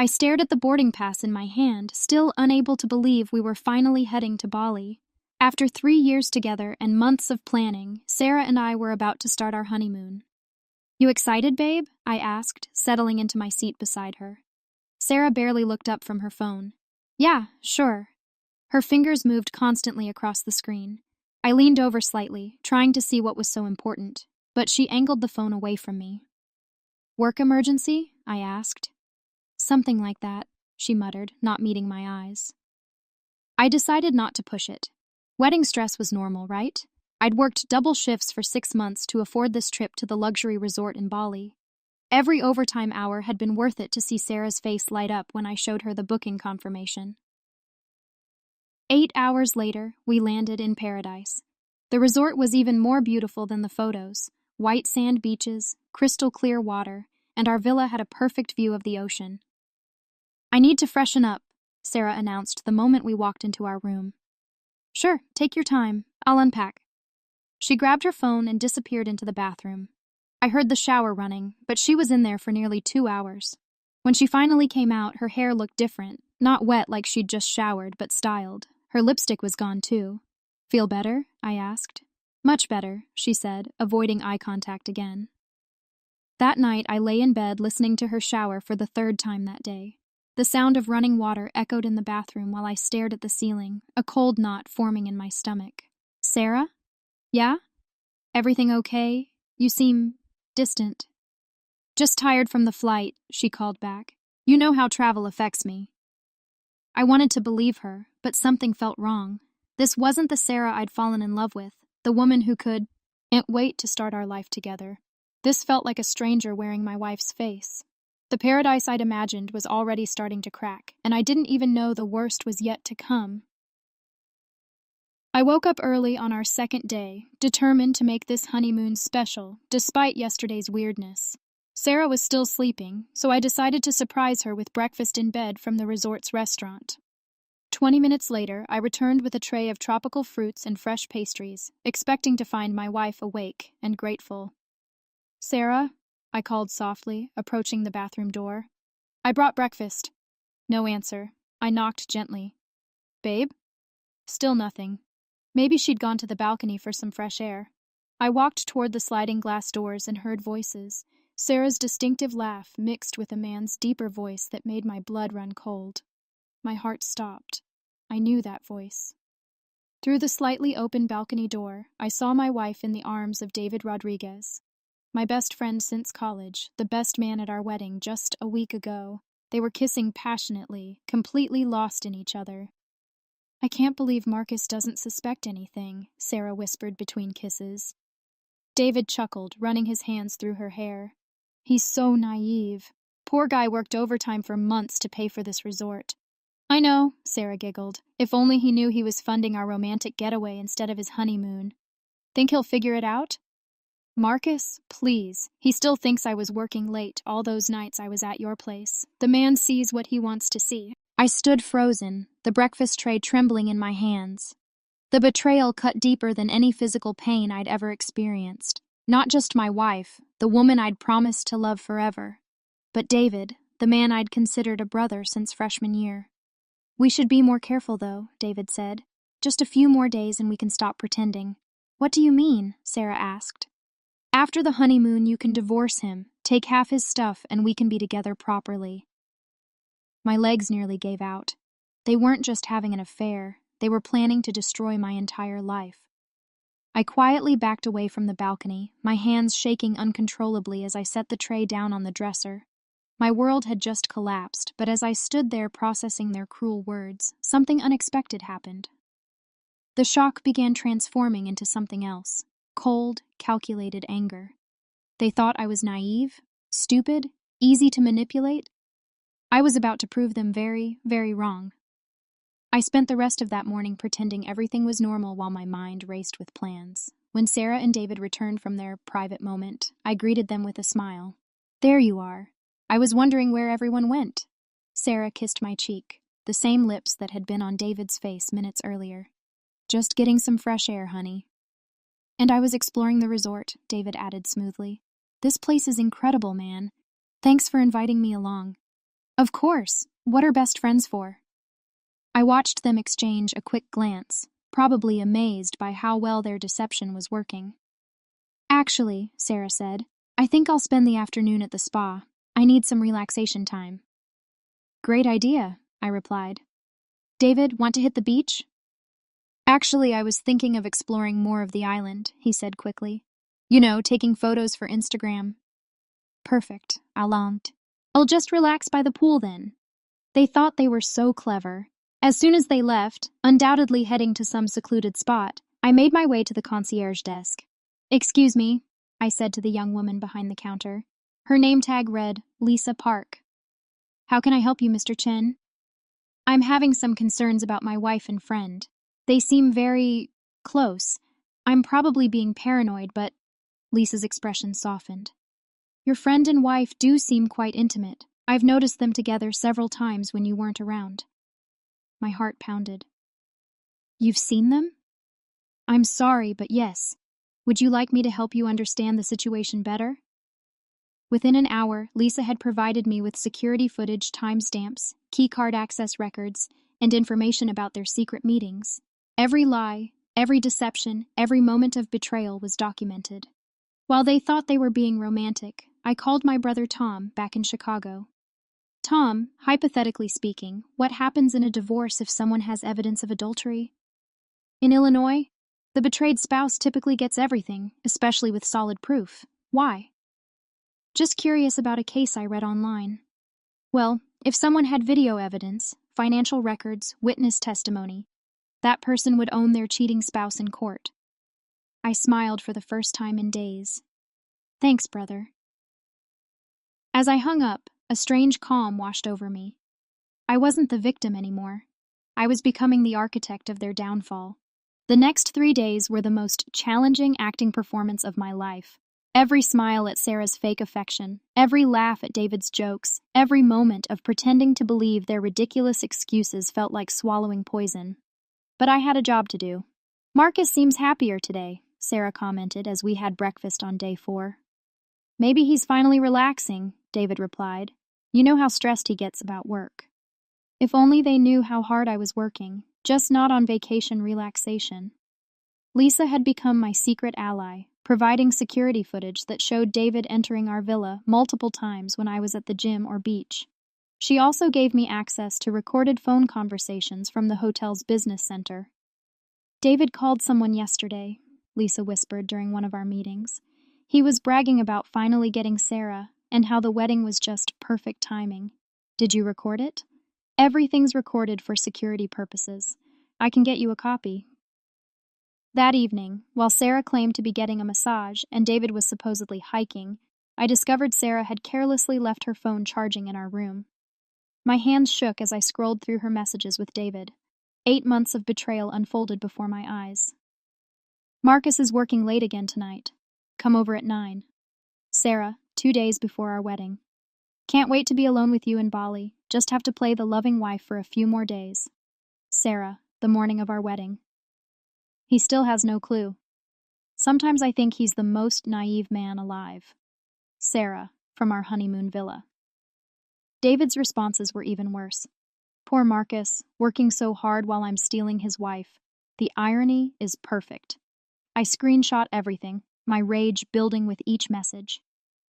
I stared at the boarding pass in my hand, still unable to believe we were finally heading to Bali. After 3 years together and months of planning, Sarah and I were about to start our honeymoon. "You excited, babe?" I asked, settling into my seat beside her. Sarah barely looked up from her phone. "Yeah, sure." Her fingers moved constantly across the screen. I leaned over slightly, trying to see what was so important, but she angled the phone away from me. "Work emergency?" I asked. "Something like that," she muttered, not meeting my eyes. I decided not to push it. Wedding stress was normal, right? I'd worked double shifts for 6 months to afford this trip to the luxury resort in Bali. Every overtime hour had been worth it to see Sarah's face light up when I showed her the booking confirmation. 8 hours later, we landed in paradise. The resort was even more beautiful than the photos. White sand beaches, crystal clear water, and our villa had a perfect view of the ocean. "I need to freshen up," Sarah announced the moment we walked into our room. "Sure, take your time. I'll unpack." She grabbed her phone and disappeared into the bathroom. I heard the shower running, but she was in there for nearly 2 hours. When she finally came out, her hair looked different, not wet like she'd just showered, but styled. Her lipstick was gone too. "Feel better?" I asked. "Much better," she said, avoiding eye contact again. That night, I lay in bed listening to her shower for the 3rd time that day. The sound of running water echoed in the bathroom while I stared at the ceiling, a cold knot forming in my stomach. "Sarah? Yeah? Everything okay? You seem distant." "Just tired from the flight," she called back. "You know how travel affects me." I wanted to believe her, but something felt wrong. This wasn't the Sarah I'd fallen in love with, the woman who can't wait to start our life together. This felt like a stranger wearing my wife's face. The paradise I'd imagined was already starting to crack, and I didn't even know the worst was yet to come. I woke up early on our 2nd day, determined to make this honeymoon special, despite yesterday's weirdness. Sarah was still sleeping, so I decided to surprise her with breakfast in bed from the resort's restaurant. 20 minutes later, I returned with a tray of tropical fruits and fresh pastries, expecting to find my wife awake and grateful. "Sarah?" I called softly, approaching the bathroom door. "I brought breakfast." No answer. I knocked gently. "Babe?" Still nothing. Maybe she'd gone to the balcony for some fresh air. I walked toward the sliding glass doors and heard voices. Sarah's distinctive laugh mixed with a man's deeper voice that made my blood run cold. My heart stopped. I knew that voice. Through the slightly open balcony door, I saw my wife in the arms of David Rodriguez. My best friend since college, the best man at our wedding just a week ago. They were kissing passionately, completely lost in each other. "I can't believe Marcus doesn't suspect anything," Sarah whispered between kisses. David chuckled, running his hands through her hair. "He's so naive. Poor guy worked overtime for months to pay for this resort." "I know," Sarah giggled. "If only he knew he was funding our romantic getaway instead of his honeymoon. Think he'll figure it out?" "Marcus, please. He still thinks I was working late all those nights I was at your place. The man sees what he wants to see." I stood frozen, the breakfast tray trembling in my hands. The betrayal cut deeper than any physical pain I'd ever experienced. Not just my wife, the woman I'd promised to love forever, but David, the man I'd considered a brother since freshman year. "We should be more careful, though," David said. "Just a few more days and we can stop pretending." "What do you mean?" Sarah asked. "After the honeymoon, you can divorce him, take half his stuff, and we can be together properly." My legs nearly gave out. They weren't just having an affair, they were planning to destroy my entire life. I quietly backed away from the balcony, my hands shaking uncontrollably as I set the tray down on the dresser. My world had just collapsed, but as I stood there processing their cruel words, something unexpected happened. The shock began transforming into something else, cold, calculated anger. They thought I was naive, stupid, easy to manipulate. I was about to prove them very, very wrong. I spent the rest of that morning pretending everything was normal while my mind raced with plans. When Sarah and David returned from their private moment, I greeted them with a smile. "There you are. I was wondering where everyone went." Sarah kissed my cheek, the same lips that had been on David's face minutes earlier. "Just getting some fresh air, honey." "And I was exploring the resort," David added smoothly. "This place is incredible, man. Thanks for inviting me along." Of course. What are best friends for? I watched them exchange a quick glance, probably amazed by how well their deception was working. Actually, Sarah said, I think I'll spend the afternoon at the spa. I need some relaxation time. Great idea, I replied. David, want to hit the beach? Actually, I was thinking of exploring more of the island, he said quickly. You know, taking photos for Instagram. Perfect, I longed. I'll just relax by the pool then. They thought they were so clever. As soon as they left, undoubtedly heading to some secluded spot, I made my way to the concierge desk. Excuse me, I said to the young woman behind the counter. Her name tag read, Lisa Park. How can I help you, Mr. Chen? I'm having some concerns about my wife and friend. They seem very close. I'm probably being paranoid, but Lisa's expression softened. Your friend and wife do seem quite intimate. I've noticed them together several times when you weren't around. My heart pounded. You've seen them? I'm sorry, but yes. Would you like me to help you understand the situation better? Within an hour, Lisa had provided me with security footage, timestamps, keycard access records, and information about their secret meetings. Every lie, every deception, every moment of betrayal was documented. While they thought they were being romantic, I called my brother Tom back in Chicago. Tom, hypothetically speaking, what happens in a divorce if someone has evidence of adultery? In Illinois, the betrayed spouse typically gets everything, especially with solid proof. Why? Just curious about a case I read online. Well, if someone had video evidence, financial records, witness testimony, that person would own their cheating spouse in court. I smiled for the first time in days. Thanks, brother. As I hung up, a strange calm washed over me. I wasn't the victim anymore. I was becoming the architect of their downfall. The next 3 days were the most challenging acting performance of my life. Every smile at Sarah's fake affection, every laugh at David's jokes, every moment of pretending to believe their ridiculous excuses felt like swallowing poison. But I had a job to do. Marcus seems happier today, Sarah commented as we had breakfast on day 4. Maybe he's finally relaxing, David replied. You know how stressed he gets about work. If only they knew how hard I was working, just not on vacation relaxation. Lisa had become my secret ally, providing security footage that showed David entering our villa multiple times when I was at the gym or beach. She also gave me access to recorded phone conversations from the hotel's business center. David called someone yesterday, Lisa whispered during one of our meetings. He was bragging about finally getting Sarah and how the wedding was just perfect timing. Did you record it? Everything's recorded for security purposes. I can get you a copy. That evening, while Sarah claimed to be getting a massage and David was supposedly hiking, I discovered Sarah had carelessly left her phone charging in our room. My hands shook as I scrolled through her messages with David. 8 months of betrayal unfolded before my eyes. Marcus is working late again tonight. Come over at 9. Sarah, 2 days before our wedding. Can't wait to be alone with you in Bali. Just have to play the loving wife for a few more days. Sarah, the morning of our wedding. He still has no clue. Sometimes I think he's the most naive man alive. Sarah, from our honeymoon villa. David's responses were even worse. Poor Marcus, working so hard while I'm stealing his wife. The irony is perfect. I screenshot everything, my rage building with each message.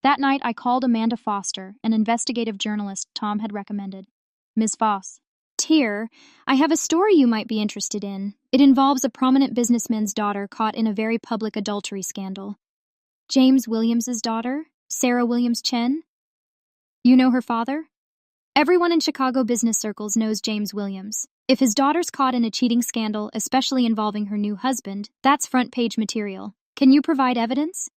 That night I called Amanda Foster, an investigative journalist Tom had recommended. Ms. Foss. Dear, I have a story you might be interested in. It involves a prominent businessman's daughter caught in a very public adultery scandal. James Williams's daughter, Sarah Williams Chen. You know her father? Everyone in Chicago business circles knows James Williams. If his daughter's caught in a cheating scandal, especially involving her new husband, that's front-page material. Can you provide evidence?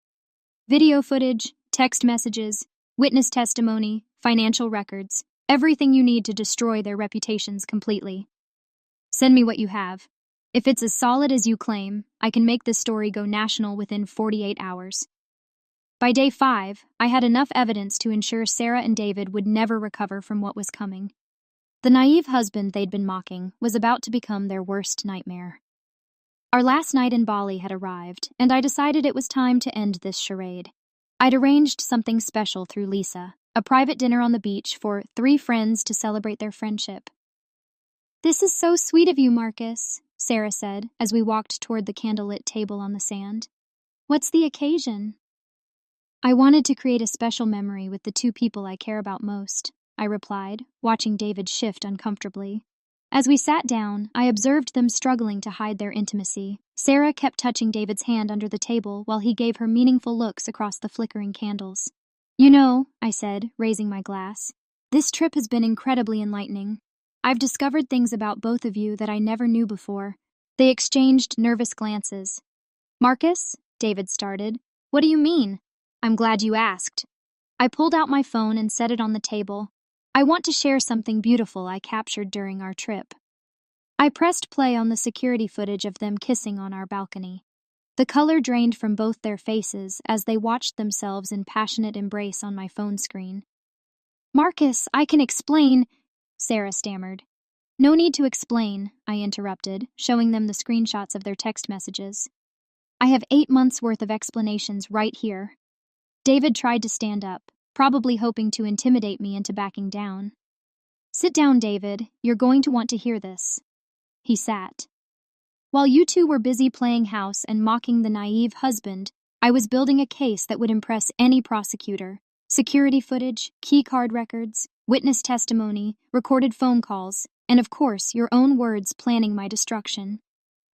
Video footage, text messages, witness testimony, financial records, everything you need to destroy their reputations completely. Send me what you have. If it's as solid as you claim, I can make this story go national within 48 hours. By day 5, I had enough evidence to ensure Sarah and David would never recover from what was coming. The naive husband they'd been mocking was about to become their worst nightmare. Our last night in Bali had arrived, and I decided it was time to end this charade. I'd arranged something special through Lisa, A private dinner on the beach for 3 friends to celebrate their friendship. "This is so sweet of you, Marcus," Sarah said as we walked toward the candlelit table on the sand. "What's the occasion?" "I wanted to create a special memory with the 2 people I care about most," I replied, watching David shift uncomfortably. As we sat down, I observed them struggling to hide their intimacy. Sarah kept touching David's hand under the table while he gave her meaningful looks across the flickering candles. "You know," I said, raising my glass, "this trip has been incredibly enlightening. I've discovered things about both of you that I never knew before." They exchanged nervous glances. "Marcus?" David started. "What do you mean?" "I'm glad you asked." I pulled out my phone and set it on the table. "I want to share something beautiful I captured during our trip." I pressed play on the security footage of them kissing on our balcony. The color drained from both their faces as they watched themselves in passionate embrace on my phone screen. "Marcus, I can explain," Sarah stammered. "No need to explain," I interrupted, showing them the screenshots of their text messages. "I have 8 months' worth of explanations right here." David tried to stand up, probably hoping to intimidate me into backing down. "Sit down, David. You're going to want to hear this." He sat. "While you 2 were busy playing house and mocking the naive husband, I was building a case that would impress any prosecutor. Security footage, key card records, witness testimony, recorded phone calls, and of course, your own words planning my destruction."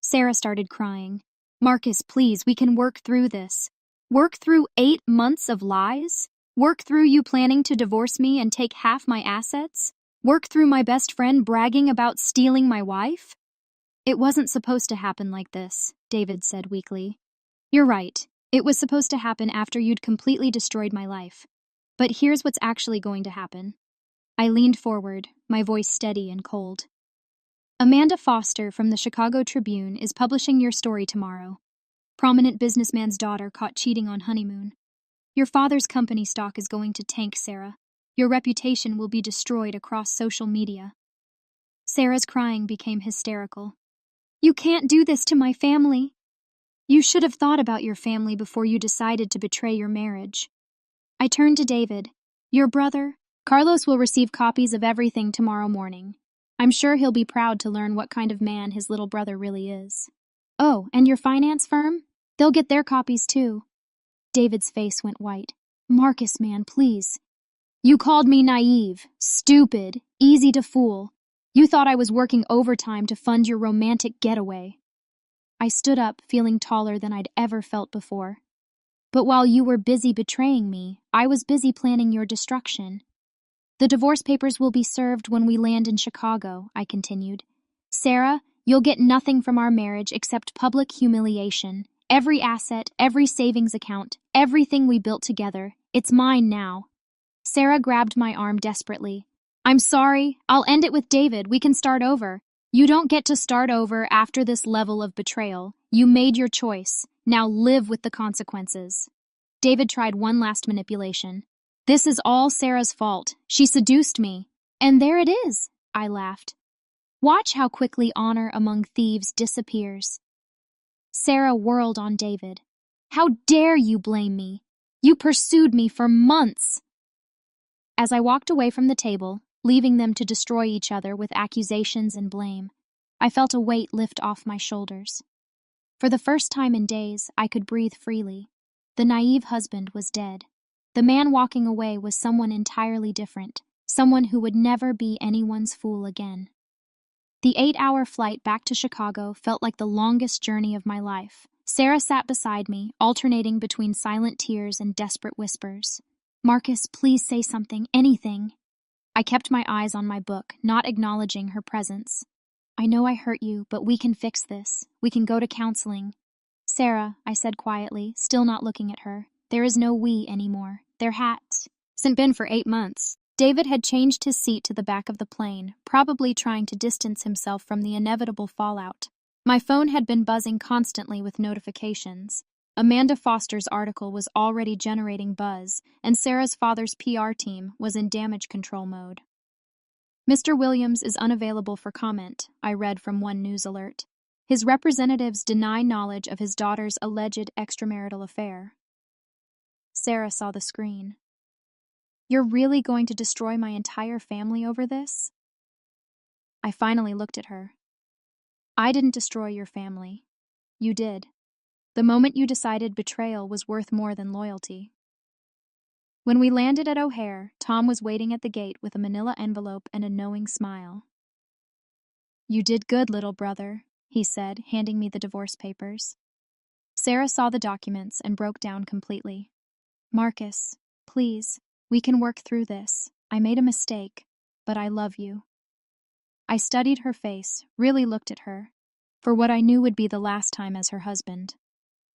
Sarah started crying. "Marcus, please, we can work through this." "Work through 8 months of lies? Work through you planning to divorce me and take half my assets? Work through my best friend bragging about stealing my wife?" "It wasn't supposed to happen like this," David said weakly. "You're right. It was supposed to happen after you'd completely destroyed my life. But here's what's actually going to happen." I leaned forward, my voice steady and cold. "Amanda Foster from the Chicago Tribune is publishing your story tomorrow. Prominent businessman's daughter caught cheating on Honeymoon. Your father's company stock is going to tank, Sarah. Your reputation will be destroyed across social media." Sarah's crying became hysterical. "You can't do this to my family." "You should have thought about your family before you decided to betray your marriage." I turned to David. "Your brother?" "Carlos will receive copies of everything tomorrow morning. I'm sure he'll be proud to learn what kind of man his little brother really is." "Oh, and your finance firm? They'll get their copies too." David's face went white. "Marcus, man, please." "You called me naive, stupid, easy to fool. You thought I was working overtime to fund your romantic getaway." I stood up, feeling taller than I'd ever felt before. "But while you were busy betraying me, I was busy planning your destruction." "The divorce papers will be served when we land in Chicago," I continued. "Sarah, you'll get nothing from our marriage except public humiliation. Every asset, every savings account, everything we built together, it's mine now." Sarah grabbed my arm desperately. "I'm sorry. I'll end it with David. We can start over." "You don't get to start over after this level of betrayal. You made your choice. Now live with the consequences." David tried one last manipulation. "This is all Sarah's fault. She seduced me." "And there it is," I laughed. "Watch how quickly honor among thieves disappears." Sarah whirled on David. "How dare you blame me? You pursued me for months." As I walked away from the table, leaving them to destroy each other with accusations and blame, I felt a weight lift off my shoulders. For the first time in days, I could breathe freely. The naive husband was dead. The man walking away was someone entirely different, someone who would never be anyone's fool again. The 8-hour flight back to Chicago felt like the longest journey of my life. Sarah sat beside me, alternating between silent tears and desperate whispers. "Marcus, please say something, anything." I kept my eyes on my book, not acknowledging her presence. "I know I hurt you, but we can fix this. We can go to counseling." "Sarah," I said quietly, still not looking at her, "there is no we anymore. They're hats. Hasn't been for 8 months. David had changed his seat to the back of the plane, probably trying to distance himself from the inevitable fallout. My phone had been buzzing constantly with notifications. Amanda Foster's article was already generating buzz, and Sarah's father's PR team was in damage control mode. "Mr. Williams is unavailable for comment," I read from one news alert. "His representatives deny knowledge of his daughter's alleged extramarital affair." Sarah saw the screen. You're really going to destroy my entire family over this? I finally looked at her. I didn't destroy your family. You did. The moment you decided betrayal was worth more than loyalty. When we landed at O'Hare, Tom was waiting at the gate with a manila envelope and a knowing smile. You did good, little brother, he said, handing me the divorce papers. Sarah saw the documents and broke down completely. Marcus, please, we can work through this. I made a mistake, but I love you. I studied her face, really looked at her, for what I knew would be the last time as her husband.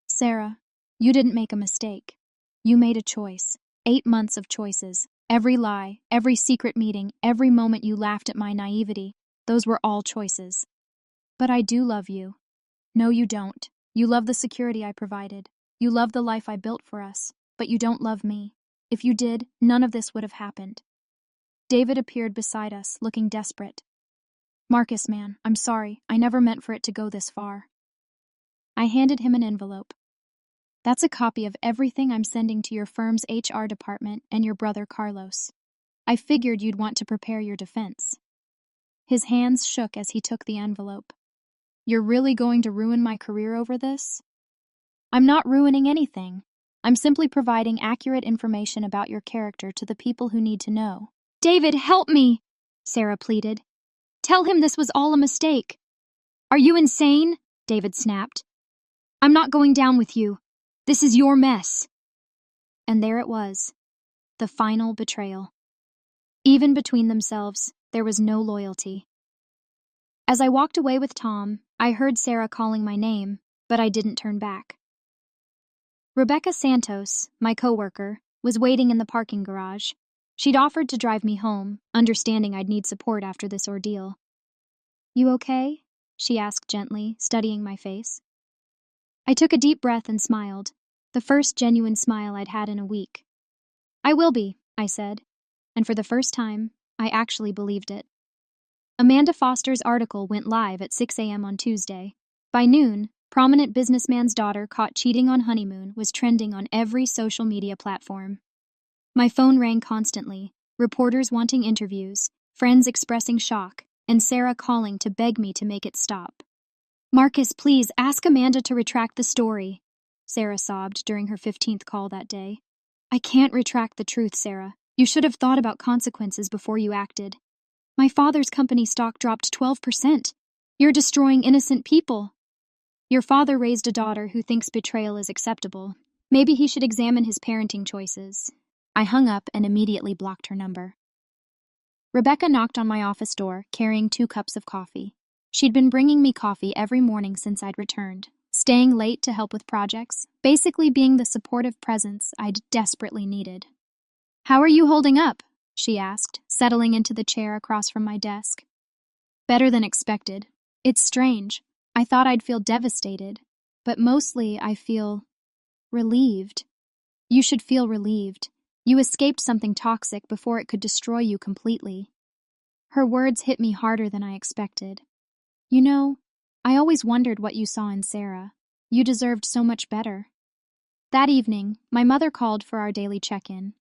Sarah, you didn't make a mistake. You made a choice. 8 months of choices. Every lie, every secret meeting, every moment you laughed at my naivety, those were all choices. But I do love you. No, you don't. You love the security I provided. You love the life I built for us. But you don't love me. If you did, none of this would have happened. David appeared beside us, looking desperate. Marcus, man, I'm sorry. I never meant for it to go this far. I handed him an envelope. That's a copy of everything I'm sending to your firm's HR department and your brother Carlos. I figured you'd want to prepare your defense. His hands shook as he took the envelope. You're really going to ruin my career over this? I'm not ruining anything. I'm simply providing accurate information about your character to the people who need to know. David, help me, Sarah pleaded. Tell him this was all a mistake. Are you insane? David snapped. I'm not going down with you. This is your mess. And there it was, the final betrayal. Even between themselves, there was no loyalty. As I walked away with Tom, I heard Sarah calling my name, but I didn't turn back. Rebecca Santos, my coworker, was waiting in the parking garage. She'd offered to drive me home, understanding I'd need support after this ordeal. You okay? She asked gently, studying my face. I took a deep breath and smiled, the first genuine smile I'd had in a week. I will be, I said, and for the first time, I actually believed it. Amanda Foster's article went live at 6 a.m. on Tuesday. By noon, prominent businessman's daughter caught cheating on honeymoon was trending on every social media platform. My phone rang constantly, reporters wanting interviews, friends expressing shock, and Sarah calling to beg me to make it stop. Marcus, please, ask Amanda to retract the story, Sarah sobbed during her 15th call that day. I can't retract the truth, Sarah. You should have thought about consequences before you acted. My father's company stock dropped 12%. You're destroying innocent people. Your father raised a daughter who thinks betrayal is acceptable. Maybe he should examine his parenting choices. I hung up and immediately blocked her number. Rebecca knocked on my office door, carrying 2 cups of coffee. She'd been bringing me coffee every morning since I'd returned, staying late to help with projects, basically being the supportive presence I'd desperately needed. How are you holding up? She asked, settling into the chair across from my desk. Better than expected. It's strange. I thought I'd feel devastated, but mostly I feel relieved. You should feel relieved. You escaped something toxic before it could destroy you completely. Her words hit me harder than I expected. You know, I always wondered what you saw in Sarah. You deserved so much better. That evening, my mother called for our daily check-in.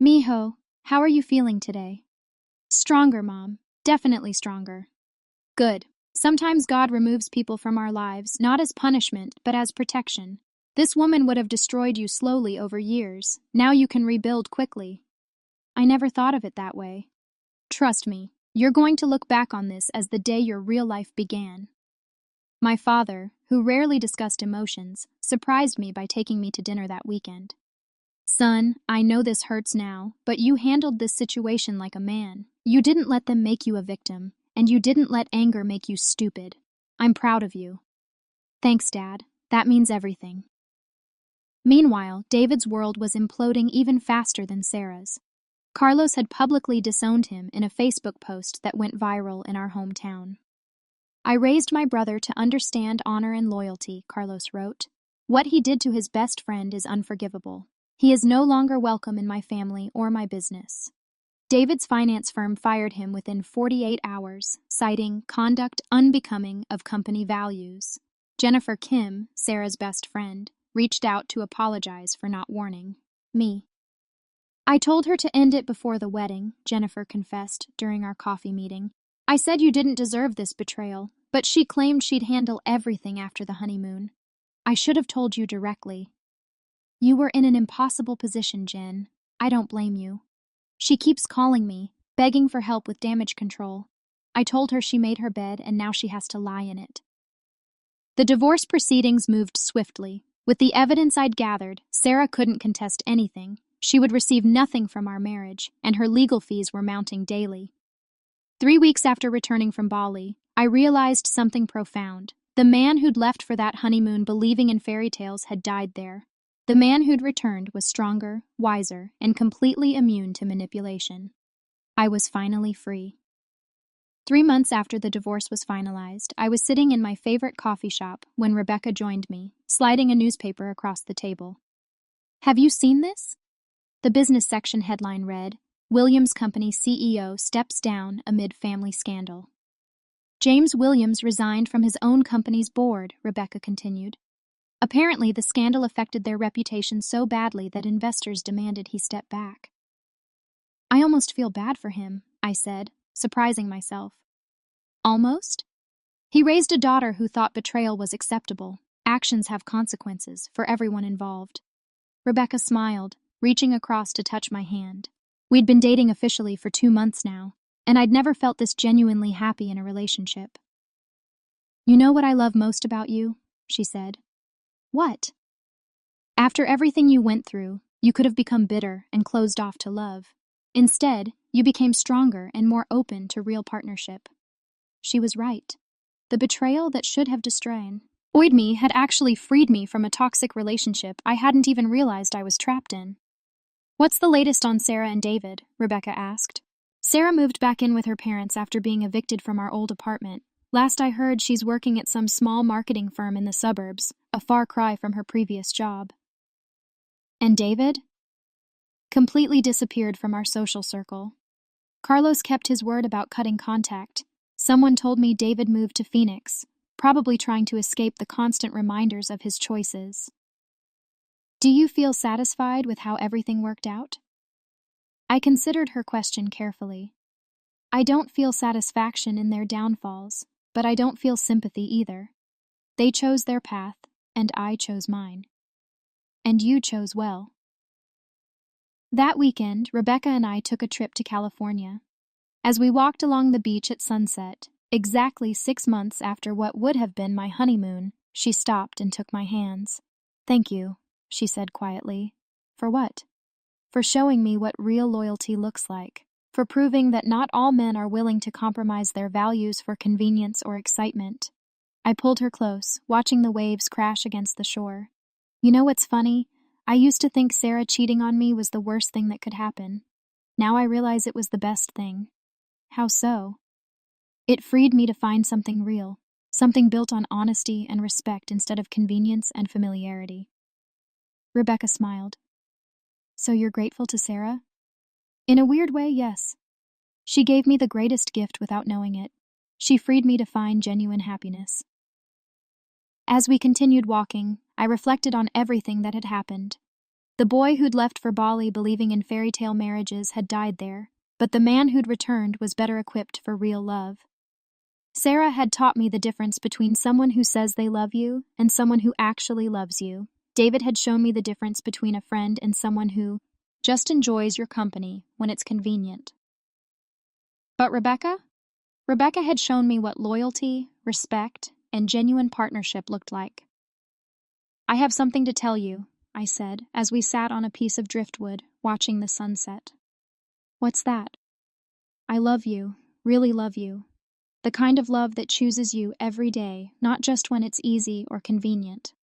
Mijo, how are you feeling today? Stronger, Mom. Definitely stronger. Good. Sometimes God removes people from our lives, not as punishment, but as protection. This woman would have destroyed you slowly over years. Now you can rebuild quickly. I never thought of it that way. Trust me, you're going to look back on this as the day your real life began. My father, who rarely discussed emotions, surprised me by taking me to dinner that weekend. Son, I know this hurts now, but you handled this situation like a man. You didn't let them make you a victim, and you didn't let anger make you stupid. I'm proud of you. Thanks, Dad. That means everything. Meanwhile, David's world was imploding even faster than Sarah's. Carlos had publicly disowned him in a Facebook post that went viral in our hometown. I raised my brother to understand honor and loyalty, Carlos wrote. What he did to his best friend is unforgivable. He is no longer welcome in my family or my business. David's finance firm fired him within 48 hours, citing conduct unbecoming of company values. Jennifer Kim, Sarah's best friend, reached out to apologize for not warning me. I told her to end it before the wedding, Jennifer confessed during our coffee meeting. I said you didn't deserve this betrayal, but she claimed she'd handle everything after the honeymoon. I should have told you directly. You were in an impossible position, Jen. I don't blame you. She keeps calling me, begging for help with damage control. I told her she made her bed and now she has to lie in it. The divorce proceedings moved swiftly. With the evidence I'd gathered, Sarah couldn't contest anything. She would receive nothing from our marriage, and her legal fees were mounting daily. 3 weeks after returning from Bali, I realized something profound. The man who'd left for that honeymoon believing in fairy tales had died there. The man who'd returned was stronger, wiser, and completely immune to manipulation. I was finally free. 3 months after the divorce was finalized, I was sitting in my favorite coffee shop when Rebecca joined me, sliding a newspaper across the table. Have you seen this? The business section headline read, Williams Company CEO steps down amid family scandal. James Williams resigned from his own company's board, Rebecca continued. Apparently, the scandal affected their reputation so badly that investors demanded he step back. I almost feel bad for him, I said, surprising myself. Almost? He raised a daughter who thought betrayal was acceptable. Actions have consequences for everyone involved. Rebecca smiled, reaching across to touch my hand. We'd been dating officially for 2 months now, and I'd never felt this genuinely happy in a relationship. You know what I love most about you? She said. What? After everything you went through, you could have become bitter and closed off to love. Instead, you became stronger and more open to real partnership. She was right. The betrayal that should have destroyed me had actually freed me from a toxic relationship I hadn't even realized I was trapped in. What's the latest on Sarah and David? Rebecca asked. Sarah moved back in with her parents after being evicted from our old apartment. Last I heard, she's working at some small marketing firm in the suburbs, a far cry from her previous job. And David? Completely disappeared from our social circle. Carlos kept his word about cutting contact. Someone told me David moved to Phoenix, probably trying to escape the constant reminders of his choices. Do you feel satisfied with how everything worked out? I considered her question carefully. I don't feel satisfaction in their downfalls, but I don't feel sympathy either. They chose their path, and I chose mine. And you chose well. That weekend, Rebecca and I took a trip to California. As we walked along the beach at sunset, exactly 6 months after what would have been my honeymoon, she stopped and took my hands. Thank you, she said quietly. For what? For showing me what real loyalty looks like. For proving that not all men are willing to compromise their values for convenience or excitement. I pulled her close, watching the waves crash against the shore. You know what's funny? I used to think Sarah cheating on me was the worst thing that could happen. Now I realize it was the best thing. How so? It freed me to find something real, something built on honesty and respect instead of convenience and familiarity. Rebecca smiled. So you're grateful to Sarah? In a weird way, yes. She gave me the greatest gift without knowing it. She freed me to find genuine happiness. As we continued walking, I reflected on everything that had happened. The boy who'd left for Bali believing in fairy tale marriages had died there, but the man who'd returned was better equipped for real love. Sarah had taught me the difference between someone who says they love you and someone who actually loves you. David had shown me the difference between a friend and someone who just enjoys your company when it's convenient. But Rebecca? Rebecca had shown me what loyalty, respect, and genuine partnership looked like. I have something to tell you, I said, as we sat on a piece of driftwood, watching the sunset. What's that? I love you, really love you. The kind of love that chooses you every day, not just when it's easy or convenient.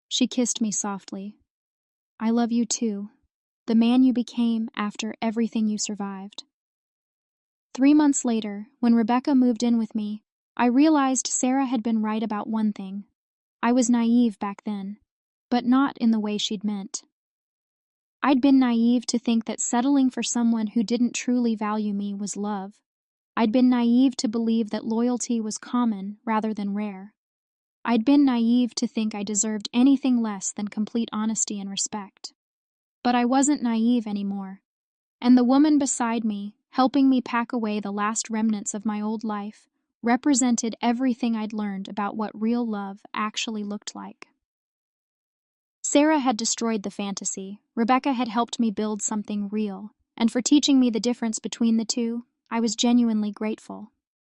She kissed me softly. I love you too, the man you became after everything you survived. 3 months later, when Rebecca moved in with me, I realized Sarah had been right about one thing. I was naive back then, but not in the way she'd meant. I'd been naive to think that settling for someone who didn't truly value me was love. I'd been naive to believe that loyalty was common rather than rare. I'd been naive to think I deserved anything less than complete honesty and respect. But I wasn't naive anymore. And the woman beside me, helping me pack away the last remnants of my old life, represented everything I'd learned about what real love actually looked like. Sarah had destroyed the fantasy. Rebecca had helped me build something real, and for teaching me the difference between the two, I was genuinely grateful.